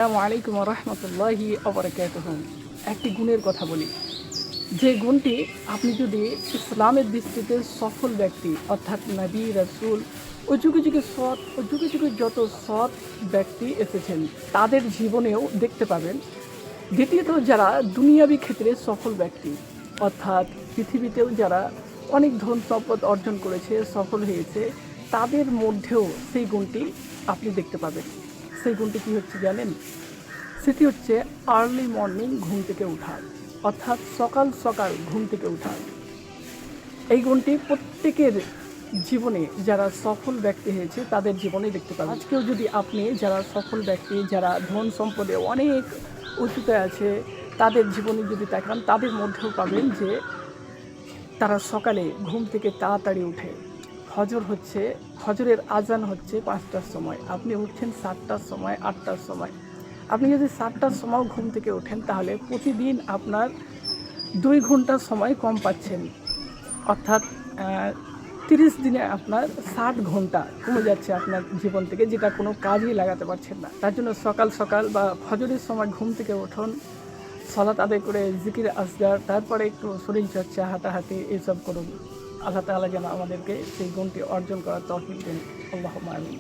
আসসালামু আলাইকুম রহমতুল্লাহি অবরাকাতুহু। একটি গুণের কথা বলি, যে গুণটি আপনি যদি ইসলামের দৃষ্টিতে সফল ব্যক্তি অর্থাৎ নবী রাসূল ও যুগে যুগে সৎ ও যুগে যুগে যত সৎ ব্যক্তি এসেছেন তাদের জীবনেও দেখতে পাবেন। দ্বিতীয়ত, যারা দুনিয়াবী ক্ষেত্রে সফল ব্যক্তি অর্থাৎ পৃথিবীতেও যারা অনেক ধন সম্পদ অর্জন করেছে, সফল হয়েছে, তাদের মধ্যেও সেই গুণটি আপনি দেখতে পাবেন। সেই গুণটি কী হচ্ছে জানেন? সেটি হচ্ছে আর্লি মর্নিং ঘুম থেকে ওঠা, অর্থাৎ সকাল সকাল ঘুম থেকে ওঠা। এই গুণটি প্রত্যেকের জীবনে, যারা সফল ব্যক্তি হয়েছে তাদের জীবনে দেখতে পাবেন। আজকেও যদি আপনি যারা সফল ব্যক্তি, যারা ধন সম্পদে অনেক উঁচুতে আছে, তাদের জীবনে যদি তাকান, তাদের মধ্যেও পাবেন যে তারা সকালে ঘুম থেকে তাড়াতাড়ি উঠে। ফজরের আজান হচ্ছে 5টার সময়, আপনি উঠছেন 7টার সময়, 8টার সময়। আপনি যদি 7টার সময় ঘুম থেকে ওঠেন তাহলে প্রতিদিন আপনার 2 ঘন্টা সময় কম পাচ্ছেন, অর্থাৎ 30 দিনে আপনার 60 ঘন্টা কমে যাচ্ছে আপনার জীবন থেকে, যেটা কোনো কাজেই লাগাতে পারছেন না। তার জন্য সকাল সকাল বা ফজরের সময় ঘুম থেকে উঠুন, সালাত আদায় করে জিকির আসগার, তারপরে একটু শরীরচর্চা, হাঁটাহাঁটি এসব করুন। আল্লাহ তাআলা যেন আমাদেরকে সেই গুণটি অর্জন করার তৌফিক দেন। আল্লাহুম্মা আমিন।